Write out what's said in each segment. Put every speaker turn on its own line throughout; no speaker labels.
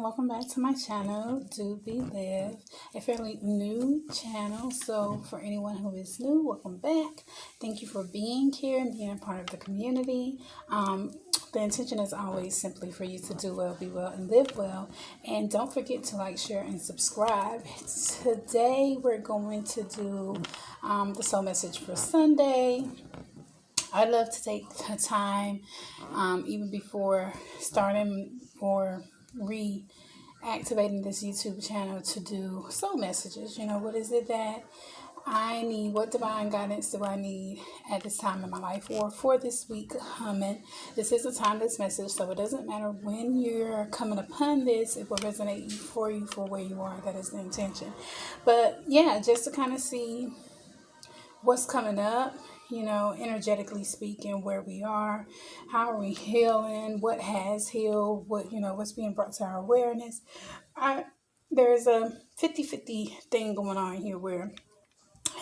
welcome back to my channel, DoBeLive, a fairly new channel. So for anyone who is new, welcome back. Thank you for being here and being a part of the community. The intention is always simply for you to do well, be well, and live well. And don't forget to like, share, and subscribe. Today we're going to do the soul message for Sunday. I love to take the time, even before starting or reactivating this YouTube channel, to do soul messages. What is it that I need? What divine guidance do I need at this time in my life or for this week coming? This is a timeless message, so it doesn't matter when you're coming upon this. It will resonate for you for where you are. That is the intention. But yeah, just to kind of see what's coming up, energetically speaking, where we are, how are we healing, what has healed, what's being brought to our awareness. There's a 50-50 thing going on here where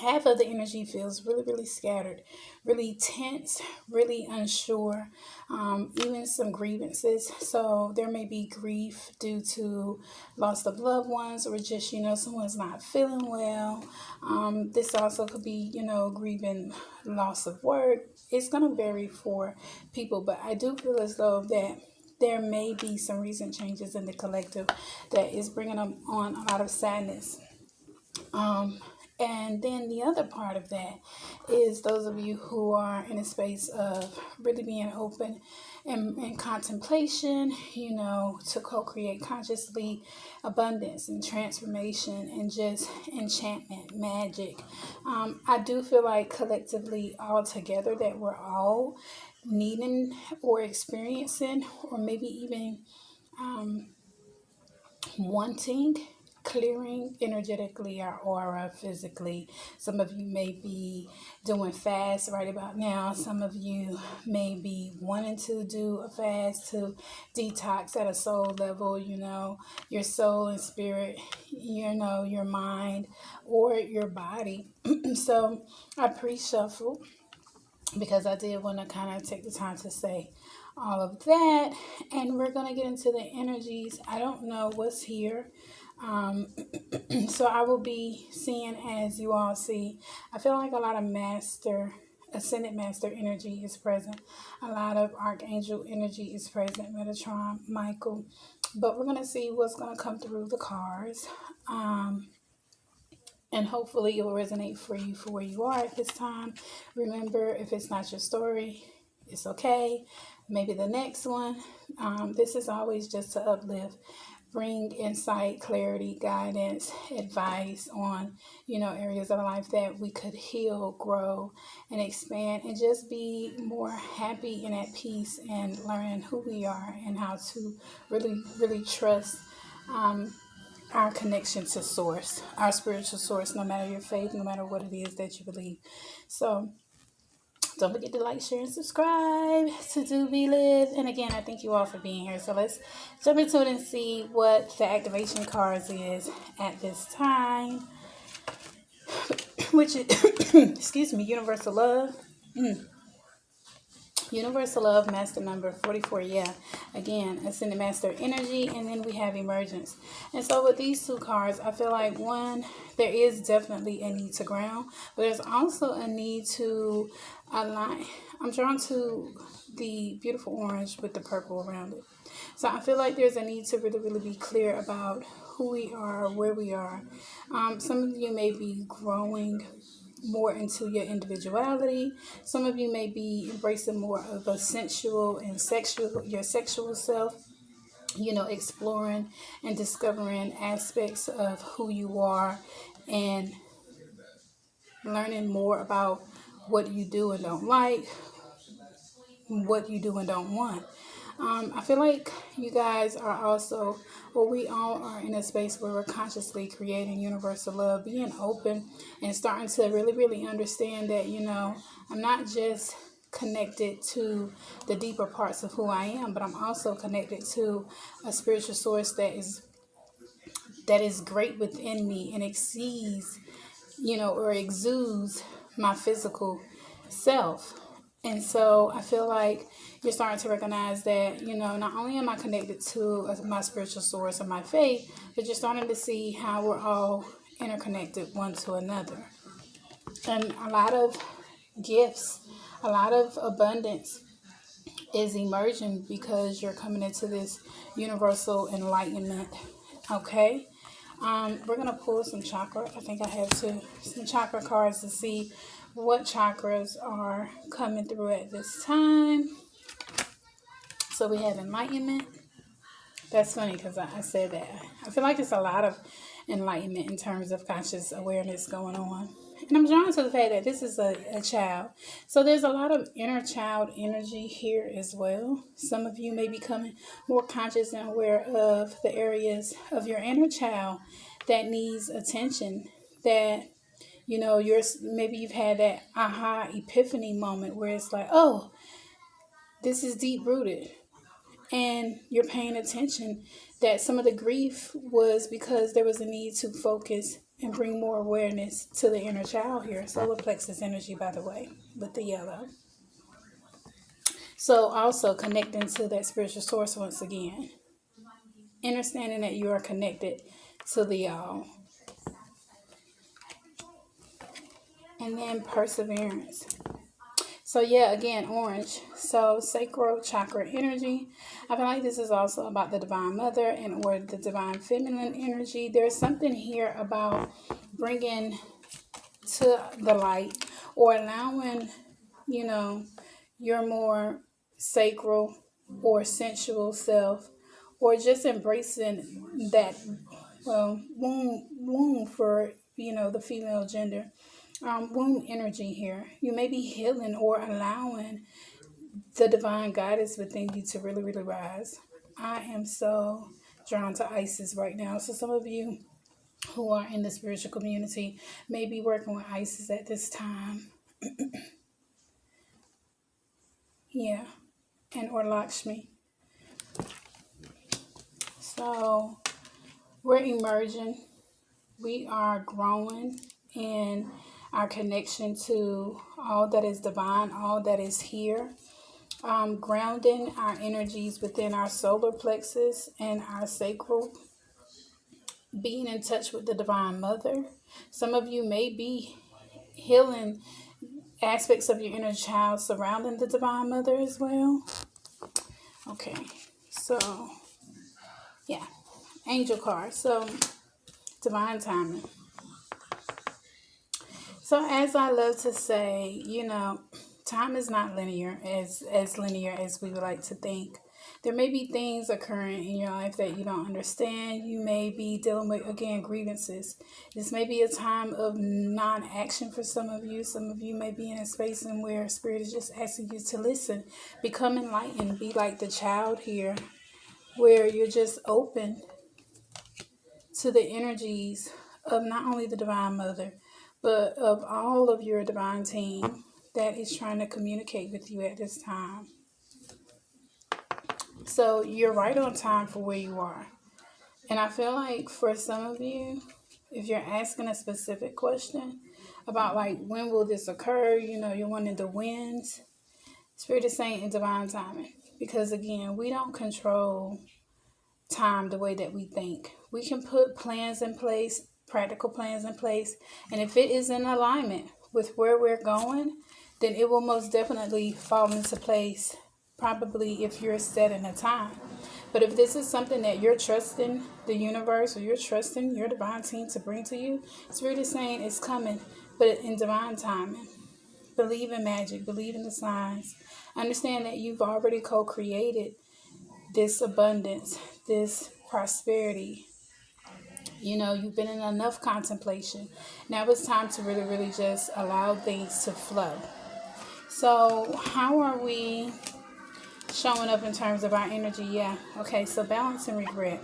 half of the energy feels really, really scattered, really tense, really unsure, even some grievances. So there may be grief due to loss of loved ones or just, someone's not feeling well. This also could be, grieving loss of work. It's going to vary for people, but I do feel as though that there may be some recent changes in the collective that is bringing on a lot of sadness. And then the other part of that is those of you who are in a space of really being open and contemplation, to co-create consciously abundance and transformation and just enchantment, magic. I do feel like collectively all together that we're all needing or experiencing or maybe even wanting clearing energetically our aura physically. Some of you may be doing fast right about now. Some of you may be wanting to do a fast to detox at a soul level, your soul and spirit, your mind or your body. So I pre-shuffle because I did want to kind of take the time to say all of that, and we're going to get into the energies. I don't know what's here, so I will be seeing as you all see. I feel like a lot of ascended master energy is present. A lot of archangel energy is present, Metatron, Michael, but we're going to see what's going to come through the cards. And hopefully it will resonate for you for where you are at this time. Remember, if it's not your story, it's okay. Maybe the next one. This is always just to uplift, bring insight, clarity, guidance, advice on, areas of life that we could heal, grow, and expand, and just be more happy and at peace and learn who we are and how to really, really trust our connection to source, our spiritual source, no matter your faith, no matter what it is that you believe. So don't forget to like, share, and subscribe to DoBeLive. And again, I thank you all for being here. So let's jump into it and see what the activation cards is at this time, which is, excuse me, Universal Love. Universal Love, Master number 44, yeah. Again, Ascended Master Energy, and then we have Emergence. And so with these two cards, I feel like, one, there is definitely a need to ground, but there's also a need to align. I'm drawn to the beautiful orange with the purple around it. So I feel like there's a need to really, really be clear about who we are, where we are. Some of you may be growing more into your individuality. Some of you may be embracing more of a sensual and your sexual self, exploring and discovering aspects of who you are and learning more about what you do and don't like, what you do and don't want. I feel like you guys are also, we all are in a space where we're consciously creating universal love, being open and starting to really, really understand that, I'm not just connected to the deeper parts of who I am, but I'm also connected to a spiritual source that is great within me and exceeds, or exudes my physical self. And so I feel like you're starting to recognize that, not only am I connected to my spiritual source or my faith, but you're starting to see how we're all interconnected one to another. And a lot of gifts, a lot of abundance is emerging because you're coming into this universal enlightenment. Okay? We're going to pull some chakra. I think I have some chakra cards to see what chakras are coming through at this time. So we have enlightenment. That's funny because I said that. I feel like it's a lot of enlightenment in terms of conscious awareness going on. And I'm drawn to the fact that this is a child. So there's a lot of inner child energy here as well. Some of you may be becoming more conscious and aware of the areas of your inner child that needs attention. That, maybe you've had that aha epiphany moment where it's like, oh, this is deep rooted. And you're paying attention that some of the grief was because there was a need to focus and bring more awareness to the inner child here. Solar plexus energy, by the way, with the yellow. So also connecting to that spiritual source once again. Understanding that you are connected to the all. And then perseverance. So yeah, again, orange. So sacral chakra energy. I feel like this is also about the divine mother or the divine feminine energy. There's something here about bringing to the light or allowing, your more sacral or sensual self, or just embracing that womb for, the female gender. Womb energy here. You may be healing or allowing the divine guidance within you to really, really rise. I am so drawn to Isis right now. So some of you who are in the spiritual community may be working with Isis at this time. Yeah. And or Lakshmi. So we're emerging. We are growing in our connection to all that is divine, all that is here. Grounding our energies within our solar plexus and our sacral. Being in touch with the divine mother. Some of you may be healing aspects of your inner child surrounding the divine mother as well. Okay, so yeah, angel card. So divine timing. So as I love to say, time is not linear as linear as we would like to think. There may be things occurring in your life that you don't understand. You may be dealing with, again, grievances. This may be a time of non-action for some of you. Some of you may be in a space in where Spirit is just asking you to listen. Become enlightened. Be like the child here, where you're just open to the energies of not only the Divine Mother, but of all of your divine team that is trying to communicate with you at this time. So you're right on time for where you are. And I feel like for some of you, if you're asking a specific question about like when will this occur, you're wanting the wins, Spirit is saying in divine timing. Because again, we don't control time the way that we think. We can put plans in place, practical plans in place, and if it is in alignment with where we're going, then it will most definitely fall into place, probably if you're set in a time. But if this is something that you're trusting the universe or you're trusting your divine team to bring to you, Spirit is saying it's coming, but in divine timing. Believe in magic, believe in the signs. Understand that you've already co-created this abundance, this prosperity. You've been in enough contemplation. Now it's time to really, really just allow things to flow. So how are we showing up in terms of our energy? Yeah. Okay, so balance and regret.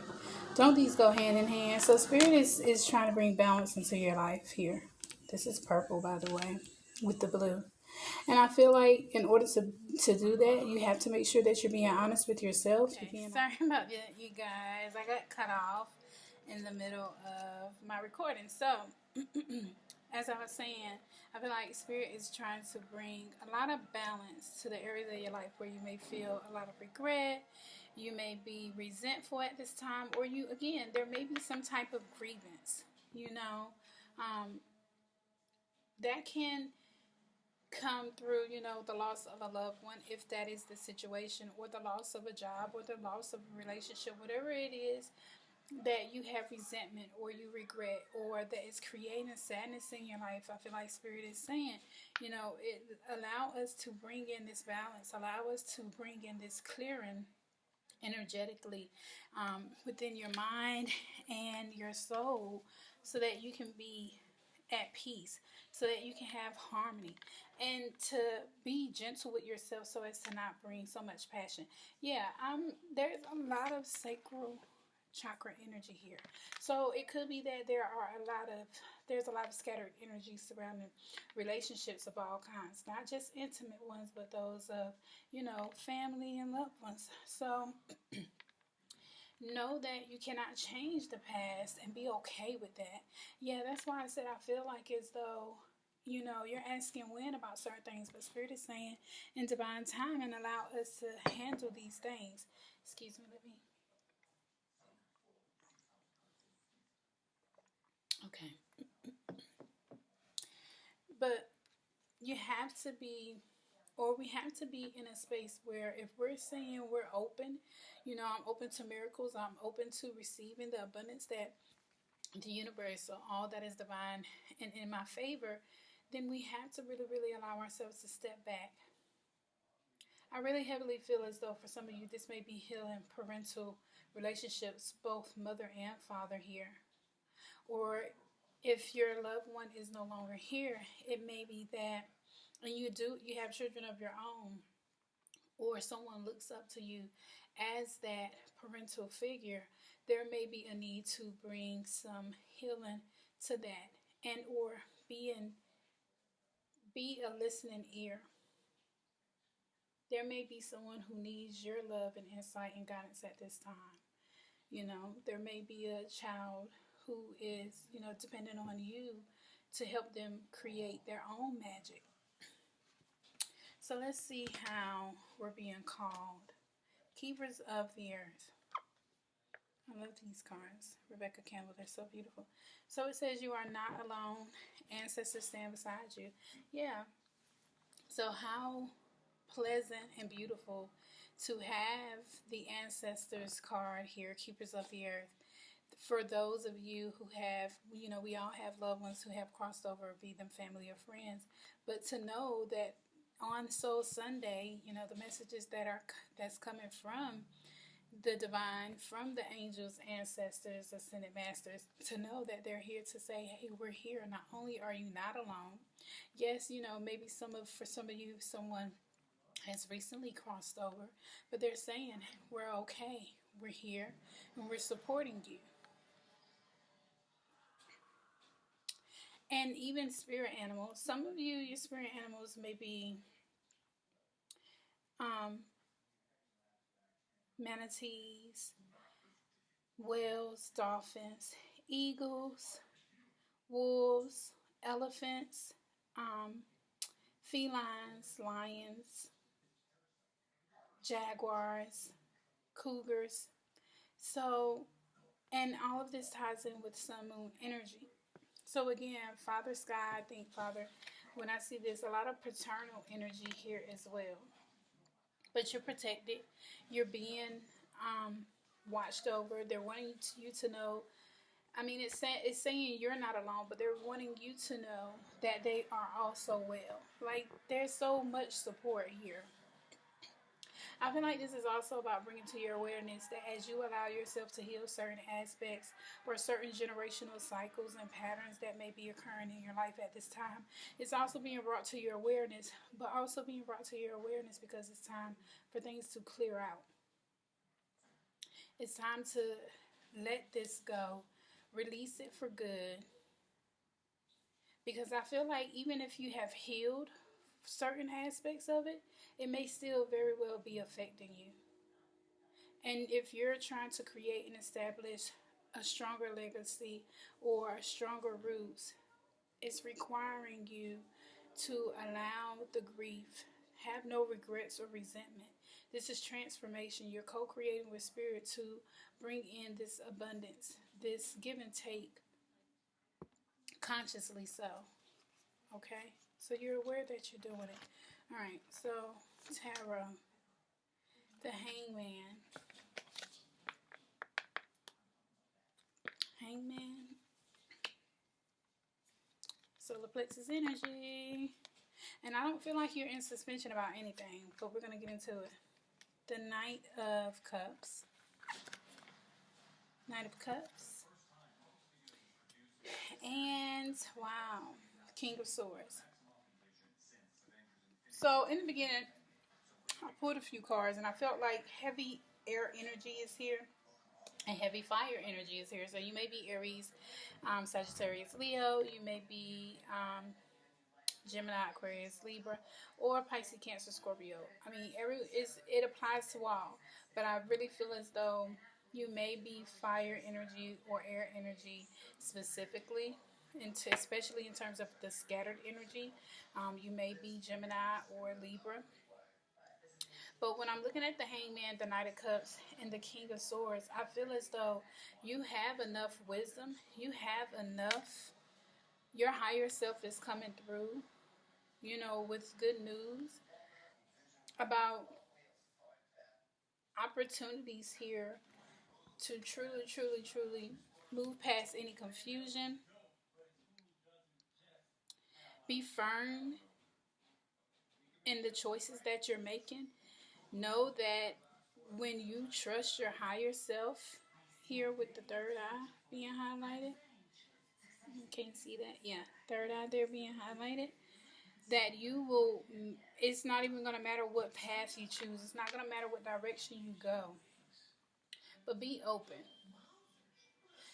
Don't these go hand in hand? So Spirit is trying to bring balance into your life here. This is purple, by the way, with the blue. And I feel like in order to do that, you have to make sure that you're being honest with yourself. Okay, sorry about that, you guys. I got cut off in the middle of my recording. So as I was saying, I feel like Spirit is trying to bring a lot of balance to the areas of your life where you may feel a lot of regret, you may be resentful at this time, or you, again, there may be some type of grievance, that can come through, the loss of a loved one, if that is the situation, or the loss of a job, or the loss of a relationship, whatever it is that you have resentment or you regret, or that is creating sadness in your life. I feel like Spirit is saying, it allow us to bring in this balance, allow us to bring in this clearing energetically within your mind and your soul, so that you can be at peace, so that you can have harmony, and to be gentle with yourself so as to not bring so much passion. There's a lot of sacral chakra energy here. So it could be that there's a lot of scattered energy surrounding relationships of all kinds, not just intimate ones, but those of, family and loved ones. So know that you cannot change the past and be okay with that. That's why I said I feel like as though, you're asking when about certain things, but Spirit is saying in divine time and allow us to handle these things. Excuse me, let me. Okay. But you have to be, or we have to be in a space where if we're saying we're open, I'm open to miracles, I'm open to receiving the abundance that the universe or all that is divine and in my favor, then we have to really, really allow ourselves to step back. I really heavily feel as though for some of you, this may be healing parental relationships, both mother and father here. Or if your loved one is no longer here, it may be that, and you have children of your own, or someone looks up to you as that parental figure, there may be a need to bring some healing to that, and or be a listening ear. There may be someone who needs your love and insight and guidance at this time. There may be a child who is, dependent on you to help them create their own magic. So let's see how we're being called. Keepers of the Earth. I love these cards. Rebecca Campbell, they're so beautiful. So it says you are not alone. Ancestors stand beside you. Yeah. So how pleasant and beautiful to have the Ancestors card here, Keepers of the Earth. For those of you who have, we all have loved ones who have crossed over, be them family or friends. But to know that on Soul Sunday, the messages that's coming from the divine, from the angels, ancestors, ascended masters, to know that they're here to say, hey, we're here. Not only are you not alone, yes, maybe for some of you, someone has recently crossed over, but they're saying, we're okay, we're here, and we're supporting you. And even spirit animals. Some of you, your spirit animals may be manatees, whales, dolphins, eagles, wolves, elephants, felines, lions, jaguars, cougars. So, and all of this ties in with sun moon energy. So again, Father Sky, I think, Father, when I see this, a lot of paternal energy here as well. But you're protected. You're being watched over. They're wanting you to know. I mean, it's saying you're not alone, but they're wanting you to know that they are also well. Like, there's so much support here. I feel like this is also about bringing to your awareness that as you allow yourself to heal certain aspects or certain generational cycles and patterns that may be occurring in your life at this time, it's also being brought to your awareness, but also being brought to your awareness because it's time for things to clear out. It's time to let this go, release it for good. Because I feel like even if you have healed certain aspects of it, it may still very well be affecting you. And if you're trying to create and establish a stronger legacy or stronger roots, it's requiring you to allow the grief, have no regrets or resentment. This is transformation. You're co-creating with spirit to bring in this abundance, this give and take, consciously so. Okay? So you're aware that you're doing it. All right, so tarot, the Hangman. Hangman. Solar plexus energy. And I don't feel like you're in suspension about anything, but we're going to get into it. The Knight of Cups. Knight of Cups. And, wow, King of Swords. So, in the beginning, I pulled a few cards, and I felt like heavy air energy is here. And heavy fire energy is here. So, you may be Aries, Sagittarius, Leo. You may be Gemini, Aquarius, Libra, or Pisces, Cancer, Scorpio. I mean, it applies to all, but I really feel as though you may be fire energy or air energy specifically, especially in terms of the scattered energy. You may be Gemini or Libra. But when I'm looking at the Hangman, the Knight of Cups, and the King of Swords, I feel as though you have enough wisdom. You have enough. Your higher self is coming through, with good news about opportunities here to truly, truly, truly move past any confusion. Be firm in the choices that you're making. Know that when you trust your higher self, here with the third eye being highlighted, you can't see that? Yeah, third eye there being highlighted. That you will, it's not even going to matter what path you choose. It's not going to matter what direction you go. But be open.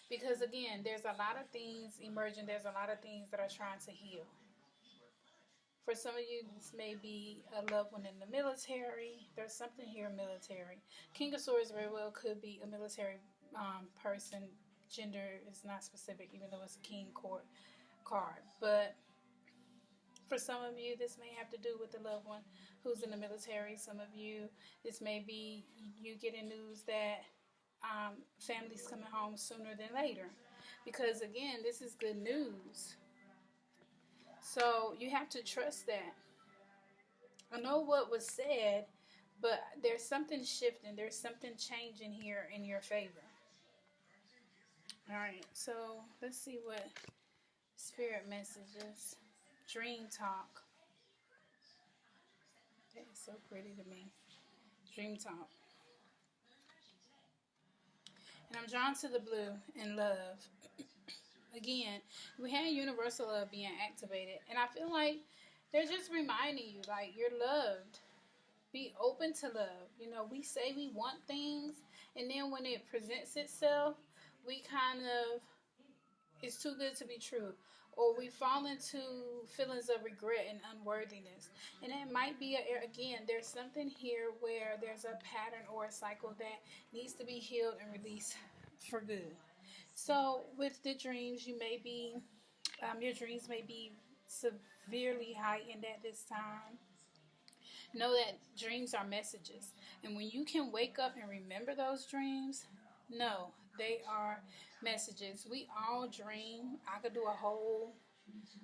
Because again, there's a lot of things emerging. There's a lot of things that are trying to heal. For some of you, this may be a loved one in the military. There's something here military. King of Swords very well could be a military person. Gender is not specific, even though it's a king court card. But for some of you, this may have to do with the loved one who's in the military. Some of you, this may be you getting news that family's coming home sooner than later. Because again, this is good news. So you have to trust that. I know what was said, but there's something shifting. There's something changing here in your favor. All right, so let's see what spirit messages. Dream talk. That is so pretty to me. Dream talk. And I'm drawn to the blue in love. Again, we had universal love being activated. And I feel like they're just reminding you, like, you're loved. Be open to love. We say we want things, and then when it presents itself, we kind of, it's too good to be true. Or we fall into feelings of regret and unworthiness. And it might be, again, there's something here where there's a pattern or a cycle that needs to be healed and released for good. So with the dreams, you may be, your dreams may be severely heightened at this time. Know that dreams are messages. And when you can wake up and remember those dreams, no, they are messages. We all dream. I could do a whole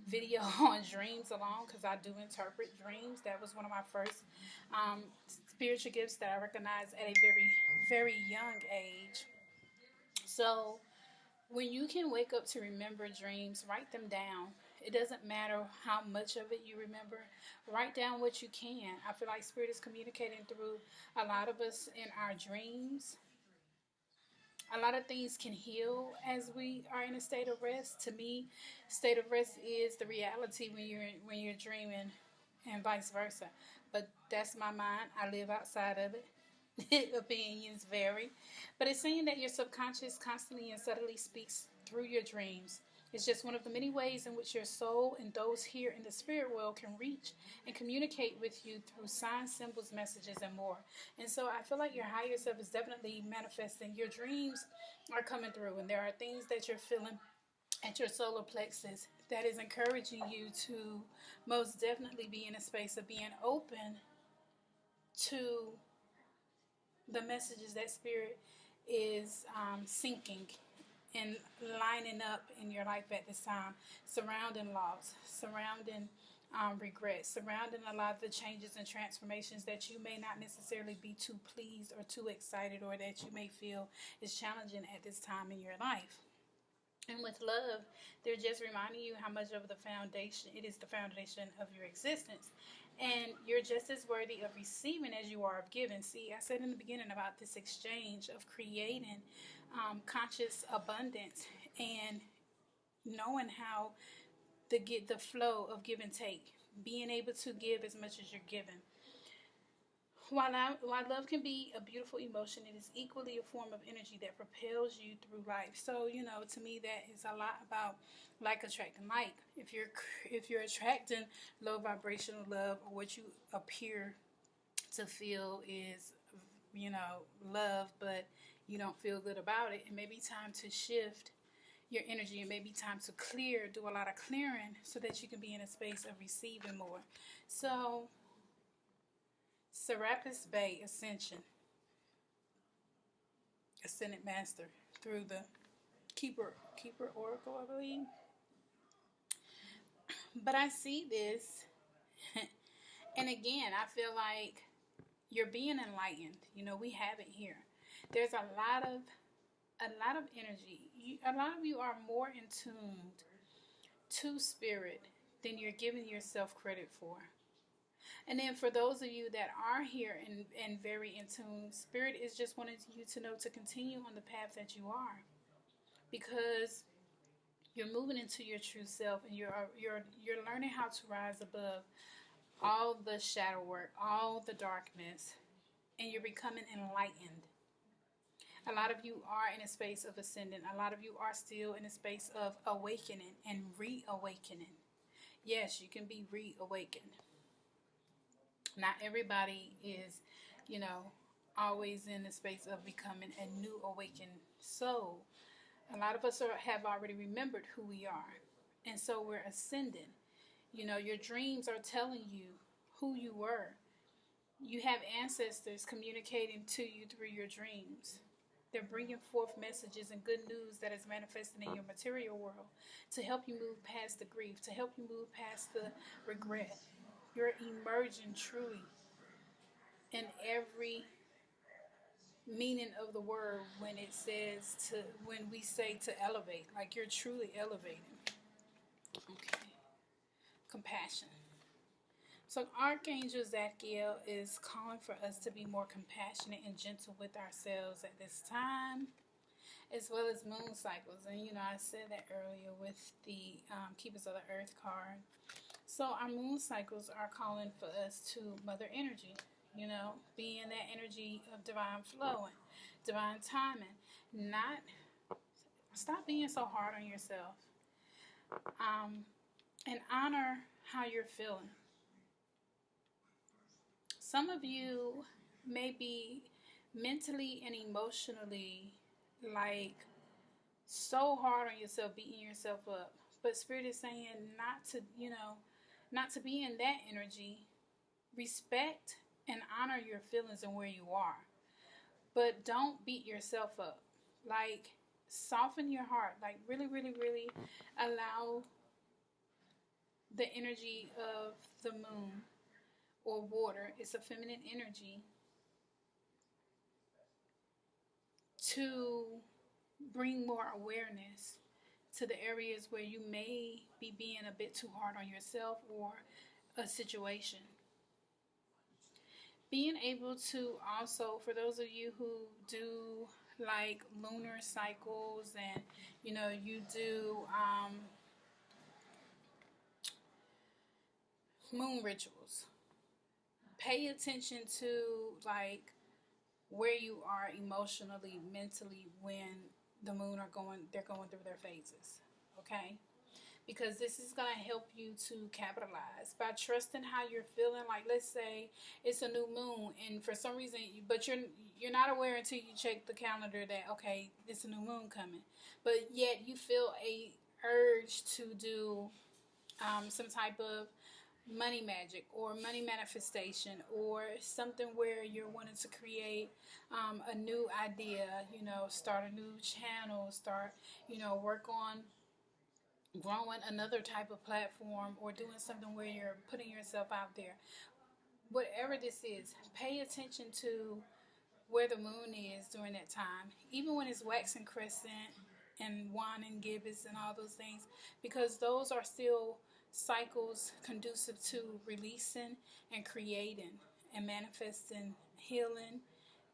video on dreams alone because I do interpret dreams. That was one of my first spiritual gifts that I recognized at a very, very young age. So when you can wake up to remember dreams, write them down. It doesn't matter how much of it you remember. Write down what you can. I feel like Spirit is communicating through a lot of us in our dreams. A lot of things can heal as we are in a state of rest. To me, state of rest is the reality when you're dreaming, and vice versa. But that's my mind. I live outside of it. Opinions vary. But it's saying that your subconscious constantly and subtly speaks through your dreams. It's just one of the many ways in which your soul and those here in the spirit world can reach and communicate with you through signs, symbols, messages, and more. And so I feel like your higher self is definitely manifesting. Your dreams are coming through, and there are things that you're feeling at your solar plexus that is encouraging you to most definitely be in a space of being open to the messages that Spirit is syncing and lining up in your life at this time, surrounding loss, surrounding regret, surrounding a lot of the changes and transformations that you may not necessarily be too pleased or too excited, or that you may feel is challenging at this time in your life. And with love, they're just reminding you how much of the foundation, it is the foundation of your existence. And you're just as worthy of receiving as you are of giving. See, I said in the beginning about this exchange of creating conscious abundance and knowing how to get the flow of give and take, being able to give as much as you're given. While love can be a beautiful emotion, it is equally a form of energy that propels you through life. So, to me, that is a lot about like attracting like. If you're attracting low vibrational love, or what you appear to feel is, love, but you don't feel good about it, it may be time to shift your energy. It may be time to do a lot of clearing so that you can be in a space of receiving more. So, Serapis Bay Ascension, Ascended Master, through the Keeper Oracle, I believe. But I see this, and again, I feel like you're being enlightened. We have it here. There's a lot of energy. A lot of you are more in tune to spirit than you're giving yourself credit for. And then for those of you that are here and very in tune, Spirit is just wanting you to know to continue on the path that you are, because you're moving into your true self, and you're learning how to rise above all the shadow work, all the darkness, and you're becoming enlightened. A lot of you are in a space of ascending. A lot of you are still in a space of awakening and reawakening. Yes, you can be reawakened. Not everybody is, always in the space of becoming a new awakened soul. A lot of us have already remembered who we are. And so we're ascending. Your dreams are telling you who you were. You have ancestors communicating to you through your dreams. They're bringing forth messages and good news that is manifesting in your material world to help you move past the grief, to help you move past the regret. You're emerging truly in every meaning of the word when we say to elevate. Like, you're truly elevating. Okay. Compassion. So Archangel Zadkiel is calling for us to be more compassionate and gentle with ourselves at this time, as well as moon cycles. And I said that earlier with the Keepers of the Earth card. So our moon cycles are calling for us to Mother Energy, being that energy of divine flow and divine timing. Stop being so hard on yourself. And honor how you're feeling. Some of you may be mentally and emotionally so hard on yourself, beating yourself up. But Spirit is saying not to be in that energy. Respect and honor your feelings and where you are. But don't beat yourself up. Soften your heart. Really, really, really allow the energy of the moon or water, it's a feminine energy, to bring more awareness to the areas where you may be being a bit too hard on yourself or a situation. Being able to also, for those of you who do lunar cycles and you do moon rituals, pay attention to where you are emotionally, mentally when the moon they're going through their phases. Okay? Because this is going to help you to capitalize by trusting how you're feeling. Let's say it's a new moon, and for some reason, but you're not aware until you check the calendar that, okay, it's a new moon coming. But yet you feel a urge to do some type of money magic or money manifestation, or something where you're wanting to create a new idea, start a new channel, start, work on growing another type of platform, or doing something where you're putting yourself out there. Whatever this is, pay attention to where the moon is during that time, even when it's waxing crescent and waning gibbous and all those things, because those are still cycles conducive to releasing and creating and manifesting healing,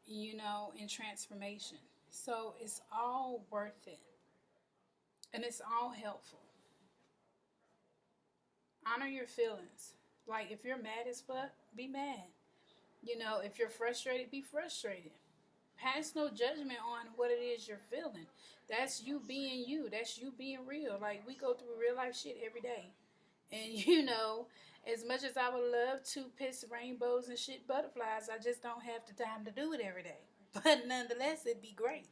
and transformation. So it's all worth it, and it's all helpful. Honor your feelings. Like, if you're mad as fuck, be mad. If you're frustrated, be frustrated. Pass no judgment on what it is you're feeling. That's you being you. That's you being real. Like, we go through real life shit every day. And, as much as I would love to piss rainbows and shit butterflies, I just don't have the time to do it every day. But nonetheless, it'd be great.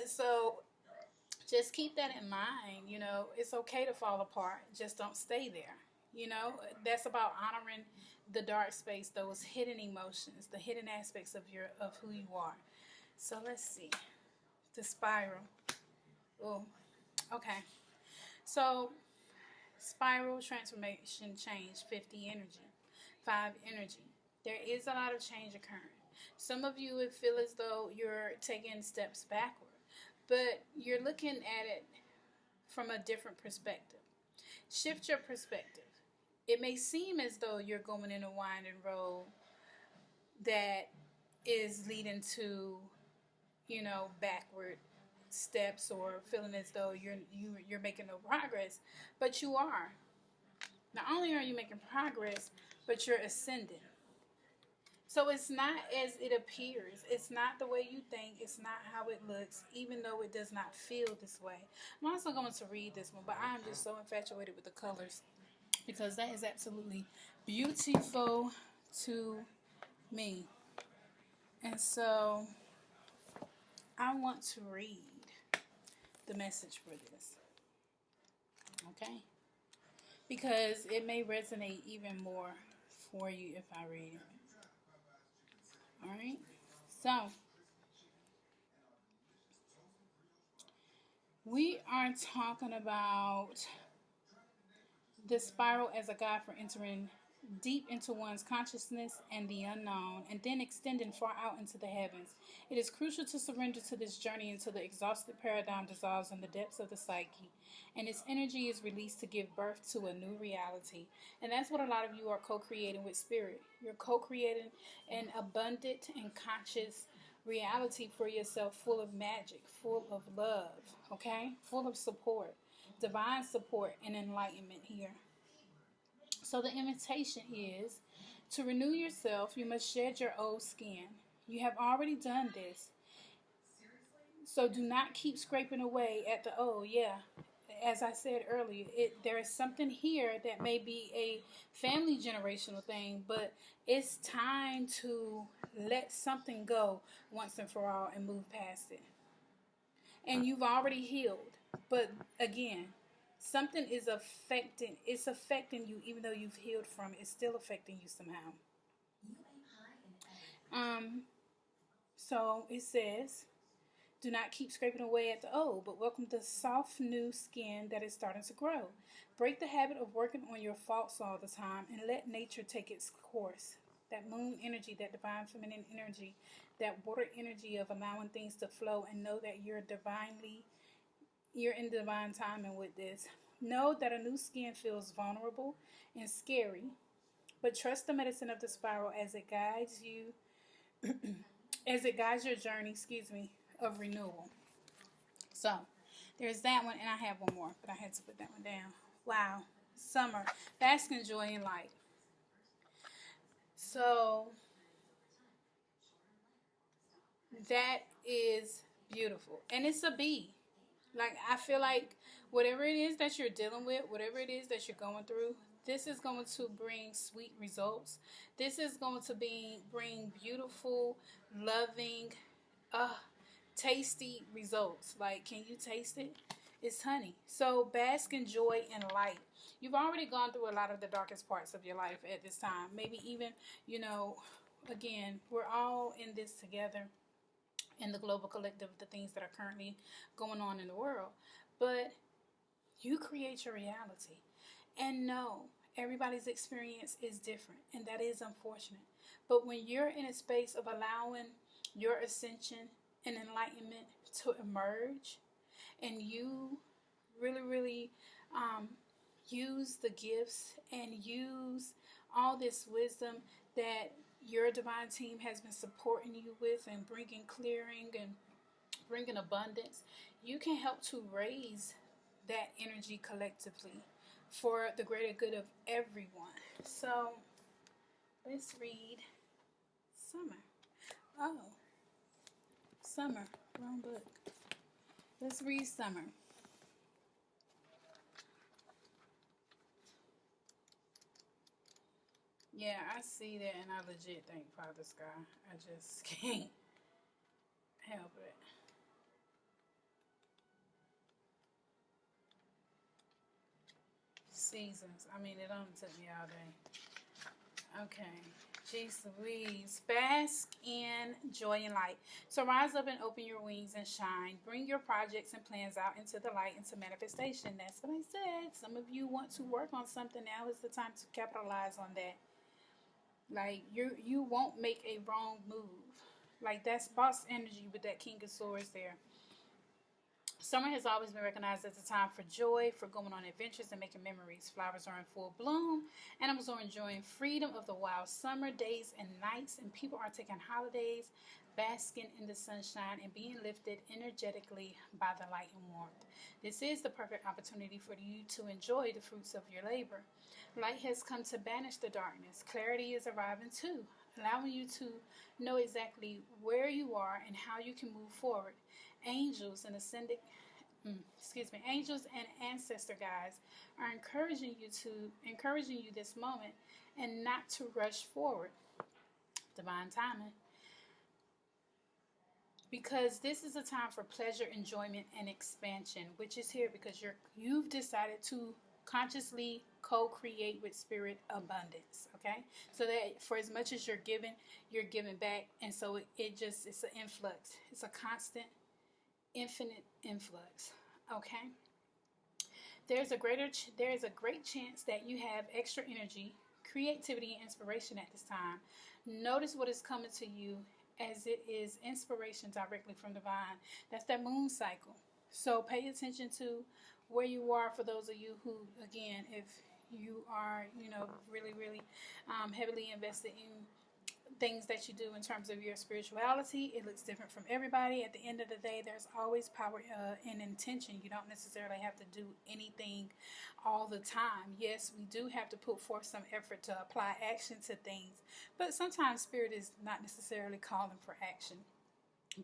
So just keep that in mind. It's okay to fall apart. Just don't stay there. That's about honoring the dark space, those hidden emotions, the hidden aspects of who you are. So let's see. The spiral. Oh, okay. So spiral, transformation, change, 50 energy, 5 energy. There is a lot of change occurring. Some of you would feel as though you're taking steps backward, but you're looking at it from a different perspective. Shift your perspective. It may seem as though you're going in a winding road that is leading to, backward steps, or feeling as though you're making no progress, but you are. Not only are you making progress, but you're ascending. So it's not as it appears. It's not the way you think. It's not how it looks, even though it does not feel this way. I'm also going to read this one, but I'm just so infatuated with the colors, because that is absolutely beautiful to me. And so I want to read the message for this. Okay? Because it may resonate even more for you if I read it. Alright? So, we are talking about the spiral as a guide for entering deep into one's consciousness and the unknown, and then extending far out into the heavens. It is crucial to surrender to this journey until the exhausted paradigm dissolves in the depths of the psyche, and its energy is released to give birth to a new reality. And that's what a lot of you are co-creating with spirit. You're co-creating an abundant and conscious reality for yourself, full of magic, full of love, okay? Full of support, divine support and enlightenment here. So the invitation is to renew yourself. You must shed your old skin. You have already done this. So do not keep scraping away at the old. Yeah, as I said earlier, there is something here that may be a family generational thing, but it's time to let something go once and for all and move past it. And you've already healed. But again, something is affecting you, even though you've healed from it. It's still affecting you somehow. So it says, do not keep scraping away at the old, but welcome the soft new skin that is starting to grow. Break the habit of working on your faults all the time and let nature take its course. That moon energy, that divine feminine energy, that water energy of allowing things to flow, and know that you're in divine timing with this. Know that a new skin feels vulnerable and scary, but trust the medicine of the spiral as it guides you, as it guides your journey, of renewal. So, there's that one, and I have one more, but I had to put that one down. Wow. Summer. Bask in joy and light. So, that is beautiful. And it's a B. Like, I feel like whatever it is that you're dealing with, whatever it is that you're going through, this is going to bring sweet results. This is going to bring beautiful, loving, tasty results. Like, can you taste it? It's honey. So bask in joy and light. You've already gone through a lot of the darkest parts of your life at this time. Maybe even, again, we're all in this together in the global collective, the things that are currently going on in the world. But you create your reality. And no, everybody's experience is different, and that is unfortunate. But when you're in a space of allowing your ascension and enlightenment to emerge, and you really, really use the gifts and use all this wisdom that your divine team has been supporting you with and bringing clearing and bringing abundance, you can help to raise that energy collectively for the greater good of everyone. So let's read Summer. Oh, Summer, wrong book. Let's read Summer. Yeah, I see that and I legit thank Father Sky. I just can't help it. Seasons. I mean, it only took me all day. Okay. Jeez Louise. Bask in joy and light. So rise up and open your wings and shine. Bring your projects and plans out into the light, into manifestation. That's what I said. Some of you want to work on something. Now is the time to capitalize on that. Like, you won't make a wrong move. Like, that's boss energy with that King of Swords there. Summer has always been recognized as a time for joy, for going on adventures and making memories. Flowers are in full bloom. Animals are enjoying freedom of the wild summer days and nights. And people are taking holidays, basking in the sunshine, and being lifted energetically by the light and warmth. This is the perfect opportunity for you to enjoy the fruits of your labor. Light has come to banish the darkness. Clarity is arriving too, allowing you to know exactly where you are and how you can move forward. Angels and angels and ancestor guides are encouraging you this moment and not to rush forward. Divine timing. Because this is a time for pleasure, enjoyment, and expansion, which is here because you've decided to consciously co-create with spirit abundance. Okay, so that for as much as you're giving back, and so it's an influx. It's a constant, infinite influx. Okay, there's a great chance that you have extra energy, creativity, and inspiration at this time. Notice what is coming to you, as it is inspiration directly from divine. That's that moon cycle. So pay attention to where you are. For those of you who, again, if you are, really, really heavily invested in things that you do in terms of your spirituality, it looks different from everybody. At the end of the day, there's always power in intention. You don't necessarily have to do anything all the time. Yes, we do have to put forth some effort to apply action to things, but sometimes spirit is not necessarily calling for action.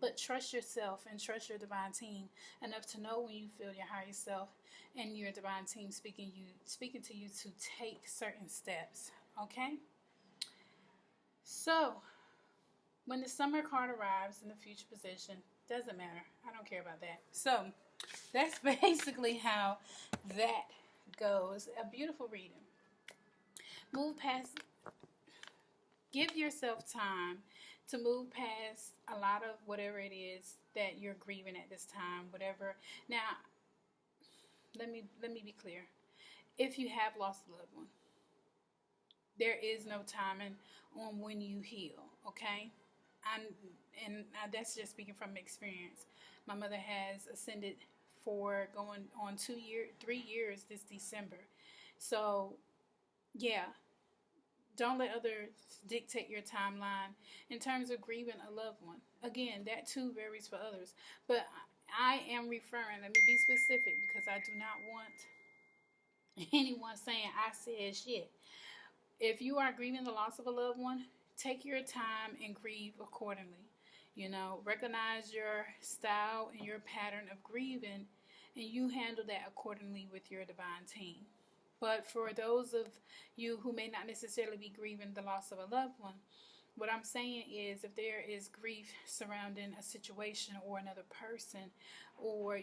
But trust yourself and trust your divine team enough to know when you feel your higher self and your divine team speaking to you to take certain steps. Okay? So, when the summer card arrives in the future position, doesn't matter. I don't care about that. So, that's basically how that goes. A beautiful reading. Give yourself time to move past a lot of whatever it is that you're grieving at this time, whatever. Now, let me be clear. If you have lost a loved one, there is no timing on when you heal, okay? And that's just speaking from experience. My mother has ascended for going on 3 years this December. So, yeah. Don't let others dictate your timeline in terms of grieving a loved one. Again, that too varies for others. But I am referring, let me be specific, because I do not want anyone saying I said shit. If you are grieving the loss of a loved one, take your time and grieve accordingly. Recognize your style and your pattern of grieving, and you handle that accordingly with your divine team. But for those of you who may not necessarily be grieving the loss of a loved one, What I'm saying is, if there is grief surrounding a situation or another person, or,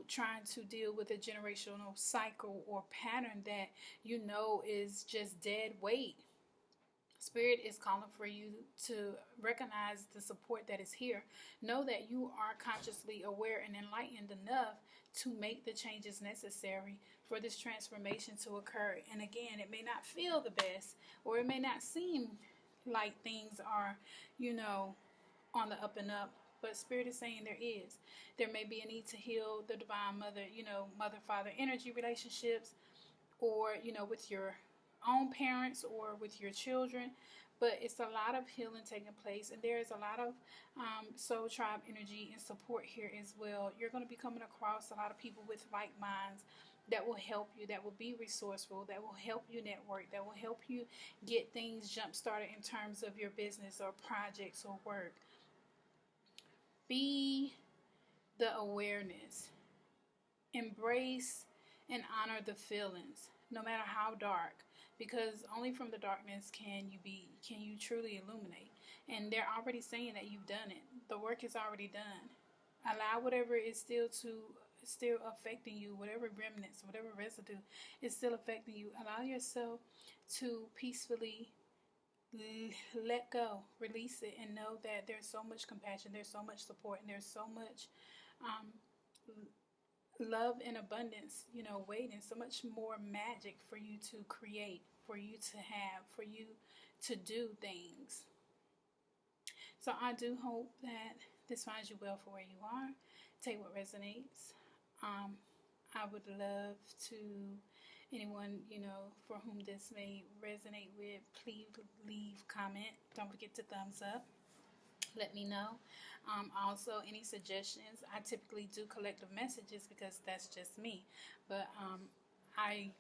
trying to deal with a generational cycle or pattern that is just dead weight, Spirit is calling for you to recognize the support that is here. Know that you are consciously aware and enlightened enough to make the changes necessary for this transformation to occur. And again, it may not feel the best, or it may not seem like things are, on the up and up. But Spirit is saying there is. There may be a need to heal the Divine Mother, mother-father energy relationships, or, with your own parents or with your children. But it's a lot of healing taking place, and there is a lot of soul tribe energy and support here as well. You're going to be coming across a lot of people with like minds that will help you, that will be resourceful, that will help you network, that will help you get things jump started in terms of your business or projects or work. Be the awareness. Embrace and honor the feelings, no matter how dark, because only from the darkness can you truly illuminate. And they're already saying that you've done it. The work is already done. Allow whatever is still affecting you, whatever remnants, whatever residue is still affecting you. Allow yourself to peacefully let go, release it, and know that there's so much compassion, there's so much support, and there's so much love and abundance, waiting, so much more magic for you to create, for you to have, for you to do things. So I do hope that this finds you well for where you are. Take what resonates. I would love to, anyone, for whom this may resonate with, please leave comment. Don't forget to thumbs up. Let me know. Also, any suggestions. I typically do collective messages because that's just me. But I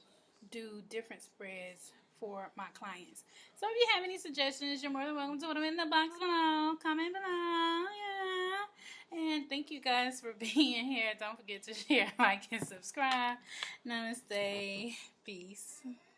do different spreads for my clients. So if you have any suggestions, you're more than welcome to put them in the box below. Comment below. Yeah. And thank you guys for being here. Don't forget to share, like, and subscribe. Namaste. Peace.